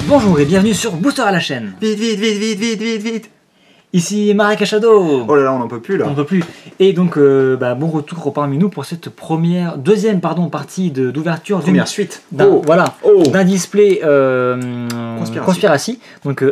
Bonjour et bienvenue sur Booster à la chaîne. Vite, vite, vite, vite, vite, vite, vite. Ici Marek Shadow. Oh là là, on n'en peut plus là. On ne peut plus. Et donc, bon retour parmi nous pour cette deuxième partie d'ouverture. Première suite. Voilà, d'un display Conspiracy. Donc,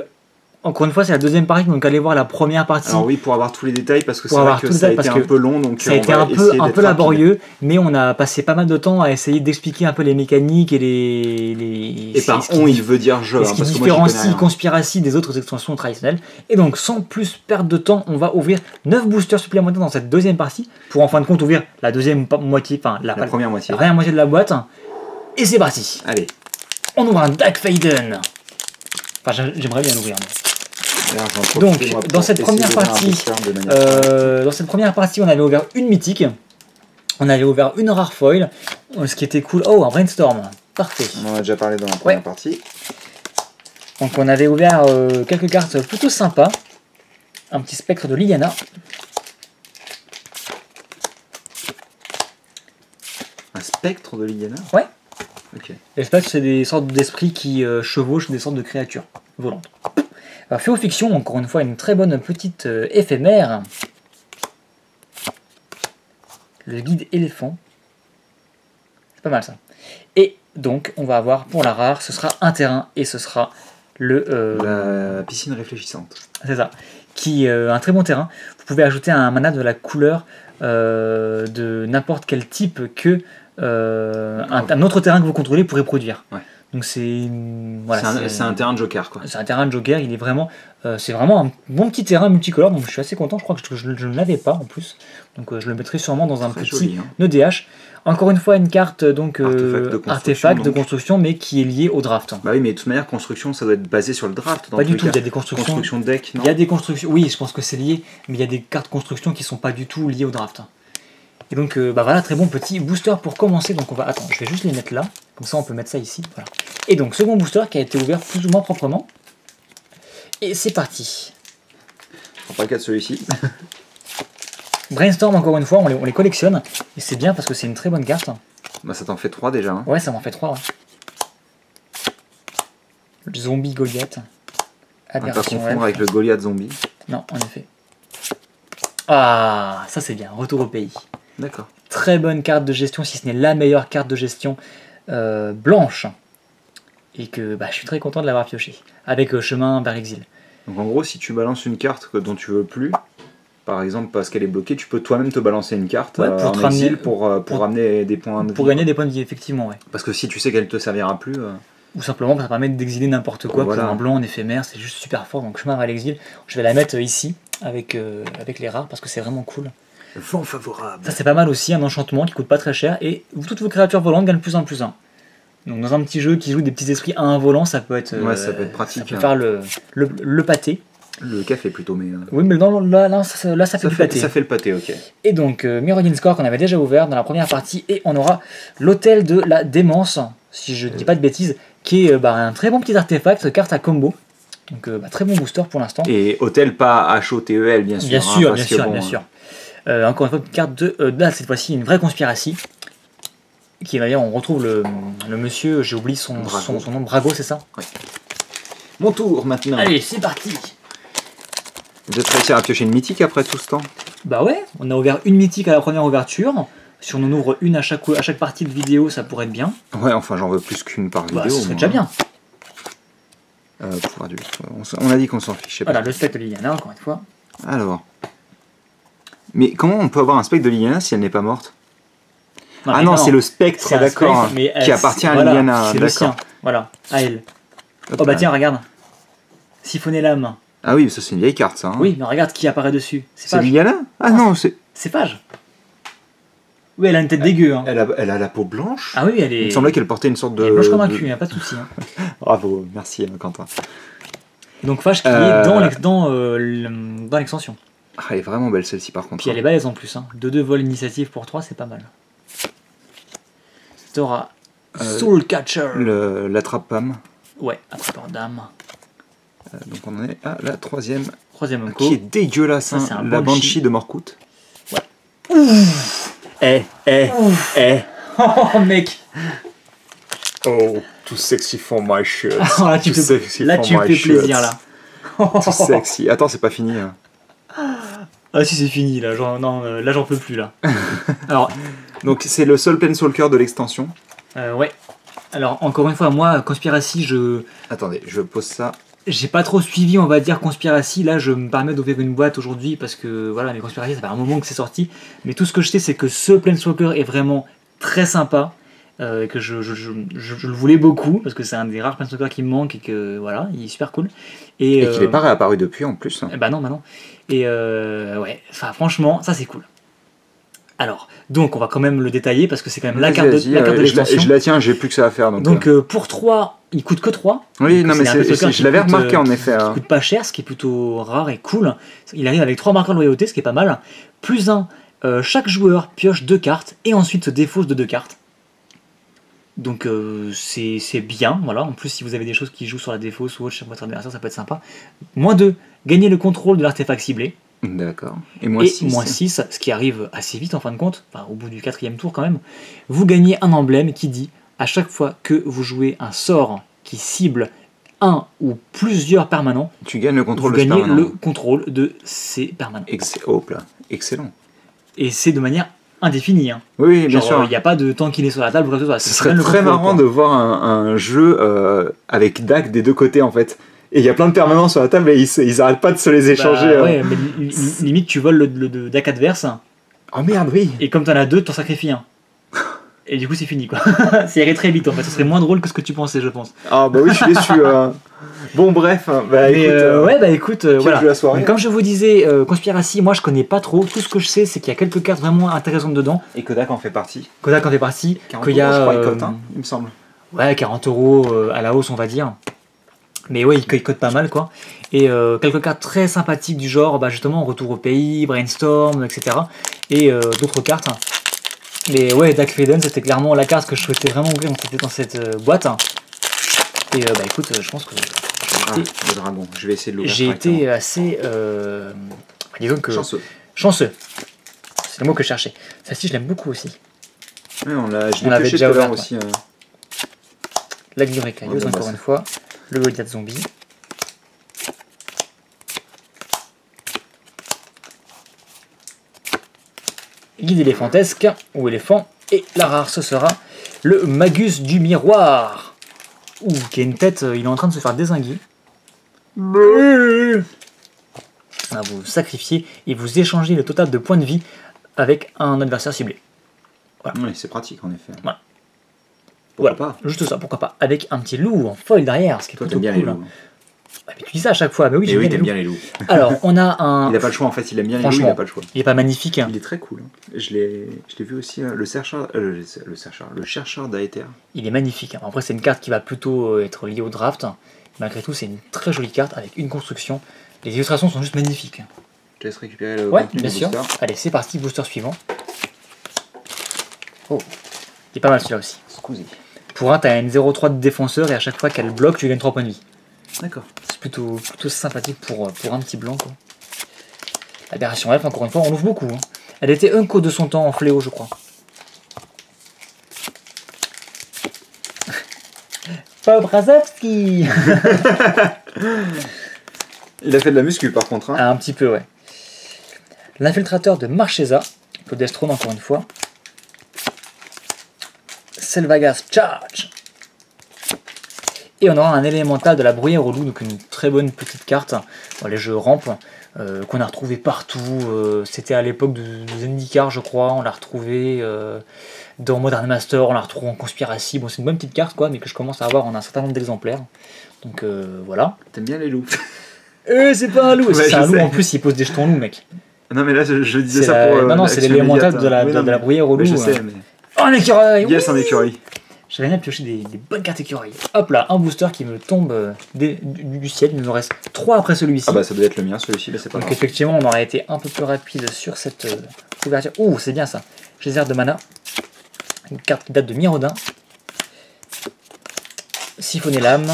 encore une fois, c'est la deuxième partie, donc allez voir la première partie. Alors oui, pour avoir tous les détails, parce que c'est vrai que ça a été un peu long, donc ça a été un peu laborieux, mais on a passé pas mal de temps à essayer d'expliquer un peu les mécaniques et les... Et par on, il veut dire jeu. Ce qui différencie Conspiracy des autres extensions traditionnelles. Et donc, sans plus perdre de temps, on va ouvrir 9 boosters supplémentaires dans cette deuxième partie, pour en fin de compte ouvrir la deuxième moitié, enfin la première moitié de la boîte. Et c'est parti. Allez. On ouvre un Dark Faden. Enfin, j'aimerais bien l'ouvrir. Donc, dans cette première partie, on avait ouvert une mythique, on avait ouvert une rare foil, ce qui était cool. Oh, un brainstorm, parfait. On en a déjà parlé dans la première partie. Donc, on avait ouvert quelques cartes plutôt sympas. Un petit spectre de Liliana. Un spectre de Liliana? Ouais. Ok. Les spectres, c'est des sortes d'esprits qui chevauchent des sortes de créatures volantes. Féofiction, encore une fois, une très bonne petite éphémère. Le guide éléphant. C'est pas mal ça. Et donc, on va avoir pour la rare, ce sera un terrain et ce sera la piscine réfléchissante. C'est ça. Qui un très bon terrain. Vous pouvez ajouter un mana de la couleur de n'importe quel type que un autre terrain que vous contrôlez pourrait produire. Ouais. Donc c'est un terrain de joker quoi. C'est un terrain de joker, il est vraiment c'est vraiment un bon petit terrain multicolore, donc je suis assez content, je crois que je ne l'avais pas en plus. Donc je le mettrai sûrement dans un petit EDH. Encore une fois une carte donc artefact de construction mais qui est liée au draft. Bah oui, mais de toute manière construction ça doit être basé sur le draft. Pas du tout, il y a des construction deck, non? Il y a des constructions, oui, je pense que c'est lié, mais il y a des cartes construction qui sont pas du tout liées au draft. Et donc voilà, très bon petit booster pour commencer. Donc on va, attends, je vais juste les mettre là, comme ça on peut mettre ça ici. Voilà. Et donc second booster qui a été ouvert plus ou moins proprement. Et c'est parti. On prend pas le cas de celui-ci. Brainstorm encore une fois, on les collectionne. Et c'est bien parce que c'est une très bonne carte. Bah ça t'en fait 3 déjà. Hein. Ouais, ça m'en fait 3. Ouais. Le zombie Goliath. On va pas confondre avec le Goliath zombie. Non, en effet. Ah, ça c'est bien, retour au pays. D'accord. Très bonne carte de gestion, si ce n'est la meilleure carte de gestion blanche. Et que je suis très content de l'avoir pioché. Avec chemin vers l'exil. Donc en gros, si tu balances une carte dont tu veux plus, par exemple parce qu'elle est bloquée, tu peux toi-même te balancer une carte en exil pour ramener des points de vie. Pour gagner des points de vie, effectivement, ouais. Parce que si tu sais qu'elle te servira plus... Ou simplement, ça permet d'exiler n'importe quoi pour un blanc en éphémère, c'est juste super fort. Donc chemin vers l'exil, je vais la mettre ici, avec les rares, parce que c'est vraiment cool. Vent favorable. Ça c'est pas mal aussi, un enchantement qui coûte pas très cher et toutes vos créatures volantes gagnent plus 1 plus 1. Donc dans un petit jeu qui joue des petits esprits à un volant, ça peut être, ça peut être pratique. Ça peut faire le pâté. Le café plutôt, mais... Oui, mais là ça fait du pâté. Ça fait le pâté, ok. Et donc Mirrodin Score qu'on avait déjà ouvert dans la première partie et on aura l'hôtel de la démence, si je dis pas de bêtises, qui est un très bon petit artefact, carte à combo. Donc très bon booster pour l'instant. Et hôtel pas HOTEL bien sûr. Bien sûr. Encore une fois, une carte de là, cette fois-ci, une vraie Conspiracy. Qui d'ailleurs, on retrouve le monsieur, j'ai oublié son nom, Brago, c'est ça? Ouais. Mon tour maintenant. Allez, c'est parti. Vous êtes réussi à piocher une mythique après tout ce temps? Bah ouais, on a ouvert une mythique à la première ouverture. Si on en ouvre une à chaque partie de vidéo, ça pourrait être bien. Ouais, enfin j'en veux plus qu'une par vidéo. Ce serait déjà bien. Pour adulte. On a dit qu'on s'en fiche. Voilà, le spectre de Liliana, encore une fois. Alors. Mais comment on peut avoir un spectre de Liliana si elle n'est pas morte? Non, c'est le spectre, d'accord, qui appartient à Liliana. C'est le sien, voilà, à elle. Hop, oh bah tiens, regarde. Siphonner l'âme. Ah oui, ça c'est une vieille carte, ça. Hein. Oui, mais regarde qui apparaît dessus. C'est Liliana? Ah non, c'est... C'est Page. Oui, elle a une tête dégueu. Hein. Elle a la peau blanche. Ah oui, elle est... Il me semblait qu'elle portait une sorte de... Elle est blanche comme un cul, pas de souci. Hein. Bravo, merci Quentin. Et donc Page qui est dans l'extension. Ah, elle est vraiment belle celle-ci par contre. Puis elle est balèze en plus. Hein. 2-2 vol initiative pour 3, c'est pas mal. T'auras Soul Catcher. L'attrape-pâme. Ouais, attrapeur d'âme. Donc on en est à la troisième. Troisième unco. Qui est dégueulasse, hein. Ça, la Banshee de Morkout. Ouais. Ouh. Oh mec. Oh. Too sexy for my shirt. Là, tu fais plaisir, là. Too sexy. Attends, c'est pas fini. Hein. Ah si, c'est fini, là. Là, j'en peux plus, là. Alors, donc, c'est le Soul Planeswalker de l'extension. Ouais. Alors, encore une fois, moi, Conspiracy, Attendez, je pose ça. J'ai pas trop suivi, on va dire, Conspiracy. Là, je me permets d'ouvrir une boîte aujourd'hui parce que, voilà, mais Conspiracy, ça fait un moment que c'est sorti. Mais tout ce que je sais, c'est que ce Planeswalker est vraiment très sympa. Que je le voulais beaucoup parce que c'est un des rares Planeswalkers qui me manque et que, voilà, il est super cool. Et qu'il n'est pas réapparu depuis, en plus. Bah non. Et ouais, enfin, franchement, ça, c'est cool. Alors, donc on va quand même le détailler parce que c'est quand même la carte de l'extension. Je la tiens, j'ai plus que ça à faire. Donc pour 3, il coûte que 3. Oui, non mais je l'avais remarqué en effet. Il coûte pas cher, ce qui est plutôt rare et cool. Il arrive avec 3 marqueurs de loyauté, ce qui est pas mal. Plus 1, chaque joueur pioche 2 cartes et ensuite se défausse de 2 cartes. Donc c'est bien, voilà. En plus, si vous avez des choses qui jouent sur la défausse ou autre chez votre adversaire, ça peut être sympa. Moins 2, gagnez le contrôle de l'artefact ciblé. D'accord. Et moins 6, ce qui arrive assez vite en fin de compte, enfin, au bout du 4e tour quand même, vous gagnez un emblème qui dit à chaque fois que vous jouez un sort qui cible un ou plusieurs permanents, tu gagnes le contrôle vous gagnez le contrôle de ces permanents. Excellent. Et c'est de manière indéfinie. Hein. Oui, bien sûr. Il n'y a pas de temps qu'il est sur la table ou quoi que ce soit. Ce serait très marrant de voir un jeu avec DAC des deux côtés en fait. Et il y a plein de permanents sur la table et ils arrêtent pas de se les échanger. Ouais, mais limite tu voles le deck adverse. Oh merde, oui. Et comme t'en as 2, t'en sacrifies un. Et du coup c'est fini quoi. C'est irrité très vite en fait. Ce serait moins drôle que ce que tu pensais, je pense. Ah bah oui, je suis déçu. Bon bref, écoute, voilà. Donc, comme je vous disais, Conspiracy, moi je connais pas trop. Tout ce que je sais, c'est qu'il y a quelques cartes vraiment intéressantes dedans. Et Kodak en fait partie. 40 qu'il y a, je crois, il cote, il me semble. Ouais, 40 € à la hausse, on va dire. Mais ouais, il cote pas mal quoi. Et quelques cartes très sympathiques du genre, justement, Retour au pays, Brainstorm, etc. Et d'autres cartes. Mais ouais, Dark Faden, c'était clairement la carte que je souhaitais vraiment ouvrir dans cette boîte. Et écoute, je pense que le dragon, je vais essayer de l'ouvrir. J'ai été assez, disons que chanceux. C'est le mot que je cherchais. Celle-ci, je l'aime beaucoup aussi. Ouais, je l'avais déjà ouvert aussi. La Glyrecailleuse, encore une fois. Le Goliath Zombie. Guide éléphantesque, ou éléphant. Et la rare, ce sera le Magus du miroir. Qui a une tête, il est en train de se faire dézinguer. Vous sacrifiez et vous échangez le total de points de vie avec un adversaire ciblé. Voilà. Oui, c'est pratique en effet. Voilà. Pourquoi pas. Juste ça, pourquoi pas. Avec un petit loup en foil derrière, ce qui est plutôt bien cool. Les loups. Mais tu dis ça à chaque fois, mais oui, j'aime bien les loups. Alors, on a un... Il n'a pas le choix en fait, il aime bien les loups, il n'a pas le choix. Il est pas magnifique. Il est très cool. Je l'ai vu aussi, le chercheur d'Aether. Il est magnifique. Après, c'est une carte qui va plutôt être liée au draft. Malgré tout, c'est une très jolie carte avec une construction. Les illustrations sont juste magnifiques. Je te laisse récupérer le contenu bien sûr. Booster. Allez, c'est parti, booster suivant. Oh, il est pas mal celui-là aussi. Scusi. Pour un, tu as une 0-3 de défenseur et à chaque fois qu'elle bloque, tu gagnes 3 points de vie. D'accord. C'est plutôt sympathique pour un petit blanc, quoi. Aberration Elf, encore une fois, on l'ouvre beaucoup. Hein. Elle était unco de son temps en fléau, je crois. Bobrazowski. Il a fait de la muscu par contre. Hein. Ah, un petit peu, ouais. L'infiltrateur de Marchesa, Podestrone encore une fois. Selvagas Charge. Et on aura un élémental de la bruyère au loup, donc une très bonne petite carte dans les jeux ramp, qu'on a retrouvé partout. C'était à l'époque de Zendikar, je crois. On l'a retrouvé dans Modern Master, on l'a retrouvé en Conspiracy. Bon, c'est une bonne petite carte, quoi, mais que je commence à avoir en un certain nombre d'exemplaires. Donc voilà. T'aimes bien les loups? C'est pas un loup, c'est un loup en plus, il pose des jetons loups, mec. Non, mais là, je disais ça pour. Non, c'est l'élémental de la bruyère au loup. Je sais, mais. Oh, un écureuil! Yes, un écureuil. J'avais bien pioché des bonnes cartes écureuil. Hop là, un booster qui me tombe du ciel. Il nous en reste 3 après celui-ci. Ah bah ça doit être le mien celui-ci, mais c'est pas grave. Donc effectivement, on aurait été un peu plus rapide sur cette couverture. Ouh, c'est bien ça. Geyser de mana. Une carte qui date de Mirodin. Siphonner l'âme.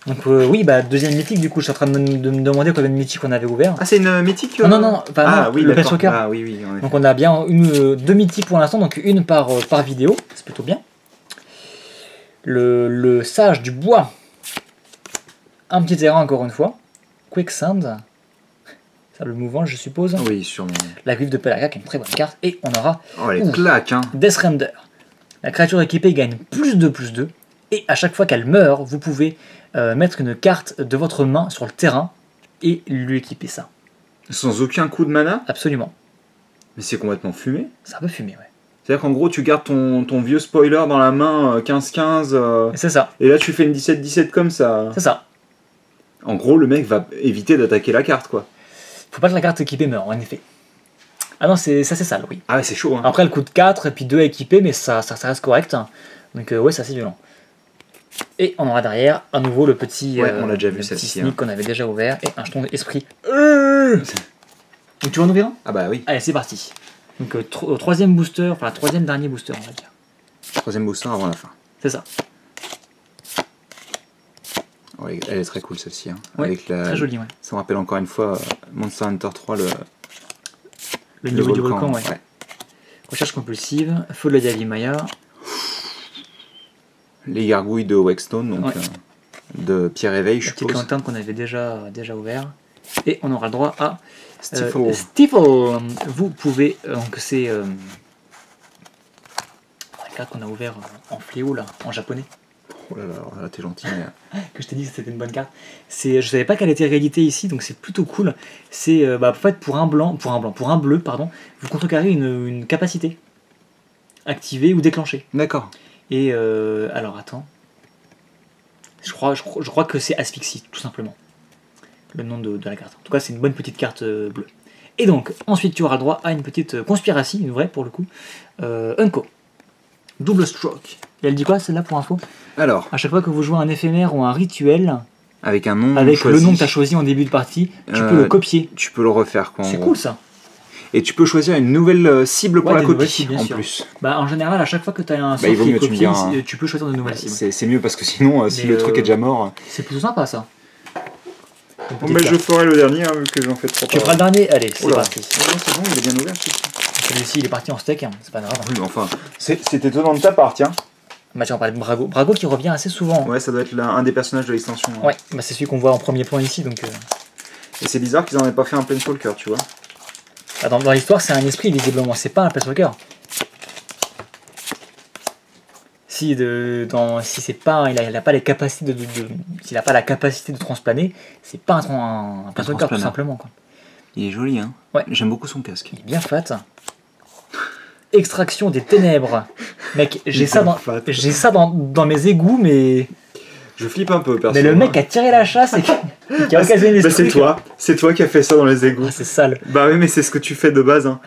Donc oui, deuxième mythique du coup. Je suis en train de me demander combien de mythiques on avait ouvert. Ah, c'est une mythique Non, oui, le Planeswalker. Ah oui. Donc on a bien 2 mythiques pour l'instant, donc une par vidéo. C'est plutôt bien. le sage du bois. Un petit terrain encore une fois. Quicksand. Sable mouvant, je suppose. Oui, sûrement. La griffe de Pelaga, qui est une très bonne carte. Et on aura les claques, hein. Death Render. La créature équipée gagne +2/+2. Et à chaque fois qu'elle meurt, vous pouvez mettre une carte de votre main sur le terrain et lui équiper ça. Sans aucun coup de mana? Absolument. Mais c'est complètement fumé. C'est un peu fumé, ouais. C'est-à-dire qu'en gros, tu gardes ton vieux spoiler dans la main 15-15. C'est ça. Et là, tu fais une 17-17 comme ça. C'est ça. En gros, le mec va éviter d'attaquer la carte, quoi. Faut pas que la carte équipée meure, en effet. Ah non, ça c'est sale, oui. Ah ouais, c'est chaud. Hein. Après, elle coûte 4 et puis 2 à équiper, mais ça reste correct. Donc ouais, c'est assez violent. Et on aura derrière à nouveau le petit, on l'a déjà vu celle-ci, sneak qu'on avait déjà ouvert et un jeton d'esprit. Donc tu vas en ouvrir un? Ah bah oui. Allez, c'est parti. Donc troisième booster, enfin troisième dernier booster, on va dire. Troisième booster avant la fin. C'est ça. Ouais, elle est très cool celle-ci. Hein. Ouais, avec très jolie, ouais. Ça me rappelle encore une fois Monster Hunter 3, le niveau du volcan, ouais. Recherche compulsive, feu de la Yavimaya. Les gargouilles de Wexstone, donc de Pierre Éveil, je suppose. Petite lanterne qu'on avait déjà ouvert. Et on aura le droit à Stifle. Stifle. Vous pouvez, donc c'est la carte qu'on a ouvert en fléau là, en japonais. Oh là là, t'es gentil. Mais... que je t'ai dit que c'était une bonne carte. Je savais pas qu'elle était rééditée ici, donc c'est plutôt cool. C'est en fait pour un bleu, pardon, vous contrecarrez une capacité activée ou déclenchée. D'accord. Et alors attends, je crois que c'est asphyxie, tout simplement. Le nom de la carte. En tout cas, c'est une bonne petite carte bleue. Et donc, ensuite, tu auras le droit à une petite conspiratie, une vraie pour le coup. Unco. Double stroke. Et elle dit quoi celle-là pour info? Alors, à chaque fois que vous jouez un éphémère ou un rituel, avec un nom avec choisi, le nom que tu as choisi en début de partie, tu peux le copier. Tu peux le refaire, quoi. C'est cool ça. Et tu peux choisir une nouvelle cible pour la copie en plus. Bah, en général, à chaque fois que tu as un sort qui est copié, tu peux choisir de nouvelles cibles. C'est mieux parce que sinon, si le truc est déjà mort. C'est plutôt sympa ça. Bon, mais je ferai le dernier vu que j'en fais trop. Tu feras le dernier? Allez, c'est parti. C'est bon, il est bien ouvert celui-ci. Il est parti en steak, hein. C'est pas grave. Oui, mais enfin, c'est étonnant de ta part, tiens. Bah, tu vas parler de Brago. Brago qui revient assez souvent. Ouais, ça doit être un des personnages de l'extension. Ouais, bah, c'est celui qu'on voit en premier plan ici. Donc, Et c'est bizarre qu'ils en aient pas fait un Planeswalker, tu vois. Ah, dans l'histoire, c'est un esprit, visiblement. C'est pas un Planeswalker. Si c'est pas, il a pas les capacités s'il a pas la capacité de transplaner, c'est pas un Planeswalker tout simplement, quoi. Il est joli, hein. Ouais. J'aime beaucoup son casque. Il est bien fat. Extraction des ténèbres. Mec, j'ai ça dans mes égouts, mais... Je flippe un peu, perso. Mais le mec a tiré la chasse et qui a occasionné les trucs. C'est toi qui as fait ça dans les égouts. Ah, c'est sale. Bah oui, mais c'est ce que tu fais de base, hein.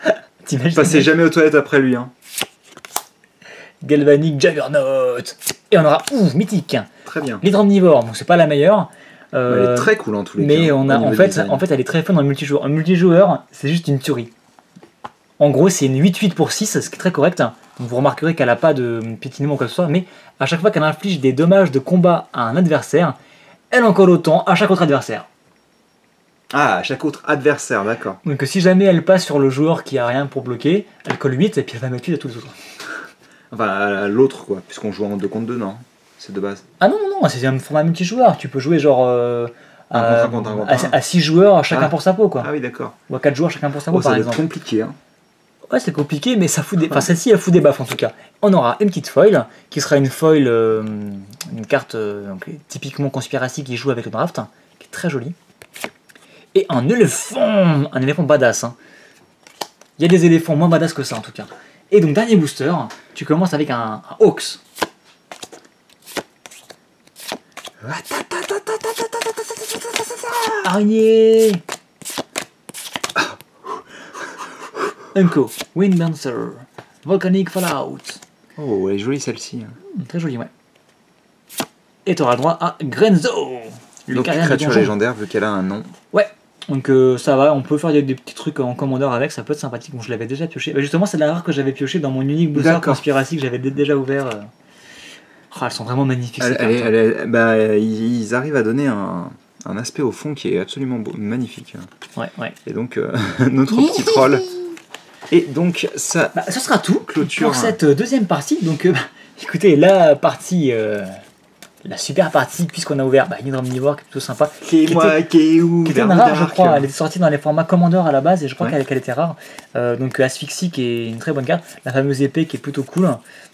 T'imagines? Passez jamais aux toilettes après lui, hein. Galvanic Juggernaut. Et on aura, mythique. Très bien. L'hydre omnivore, bon c'est pas la meilleure. Elle est très cool en tous les cas. Mais en fait elle est très fun en multijoueur. En multijoueur, c'est juste une tuerie. En gros, c'est une 8-8 pour 6, ce qui est très correct. Donc vous remarquerez qu'elle n'a pas de piétinement ou quoi que ce soit, mais à chaque fois qu'elle inflige des dommages de combat à un adversaire, elle en colle autant à chaque autre adversaire. Ah, à chaque autre adversaire, d'accord. Donc si jamais elle passe sur le joueur qui a rien pour bloquer, elle colle 8 et puis elle va mettre 8 à tous les autres. Enfin, l'autre quoi, puisqu'on joue en 2 contre 2, non? C'est de base. Ah non, c'est un format multijoueur. Tu peux jouer genre à 6 joueurs chacun pour sa peau, quoi. Ah oui, d'accord. Ou à 4 joueurs chacun pour sa peau, par exemple. C'est compliqué, hein. Ouais, c'est compliqué, mais ça fout des... Enfin, celle-ci, elle fout des baffes, en tout cas. On aura une petite foil, qui sera une foil, une carte donc, typiquement conspiracy qui joue avec le draft, qui est très jolie. Et un éléphant badass. Hein. Il y a des éléphants moins badass que ça, en tout cas. Et donc, dernier booster, tu commences avec un Hawks. Araignée. Unco, Windmancer, Volcanic Fallout. Oh, elle est jolie celle-ci. Très jolie, ouais. Et tu auras le droit à Grenzo. Donc créature légendaire vu qu'elle a un nom. Ouais, donc ça va, on peut faire des petits trucs en commandeur avec, ça peut être sympathique. Bon, je l'avais déjà pioché. Bah, justement, c'est la rare que j'avais pioché dans mon unique booster Conspiracy que j'avais déjà ouvert. Oh, elles sont vraiment magnifiques. Ils arrivent à donner un aspect au fond qui est absolument beau, magnifique. Ouais. Et donc, notre petit troll. Et donc ça... ce sera tout clôture pour cette deuxième partie. Donc écoutez, la partie... la super partie, puisqu'on a ouvert Hydra Omnivore, qui est plutôt sympa. Qui était rare, je crois. Elle était sortie dans les formats Commander à la base, et je crois qu'elle était rare. Donc Asphyxie, qui est une très bonne carte. La fameuse épée, qui est plutôt cool.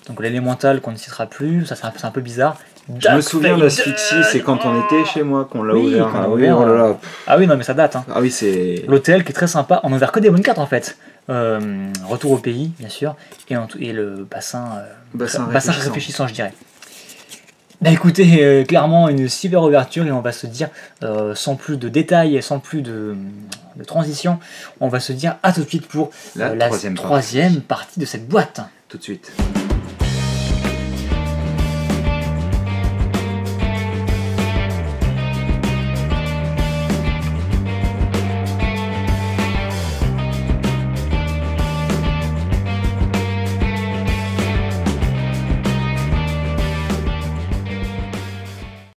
Donc l'élémental, qu'on ne citera plus. Ça, c'est un peu bizarre. Je me souviens d'Asphyxie, c'est quand on était chez moi qu'on l'a ouvert. Ah oui, non, mais ça date. Ah oui, c'est... L'hôtel, qui est très sympa. On a ouvert que des bonnes cartes, en fait. Retour au pays, bien sûr. Et le bassin réfléchissant, je dirais. Bah écoutez, clairement une super ouverture et on va se dire, sans plus de détails et sans plus de transition, on va se dire à tout de suite pour la troisième partie de cette boîte. Tout de suite.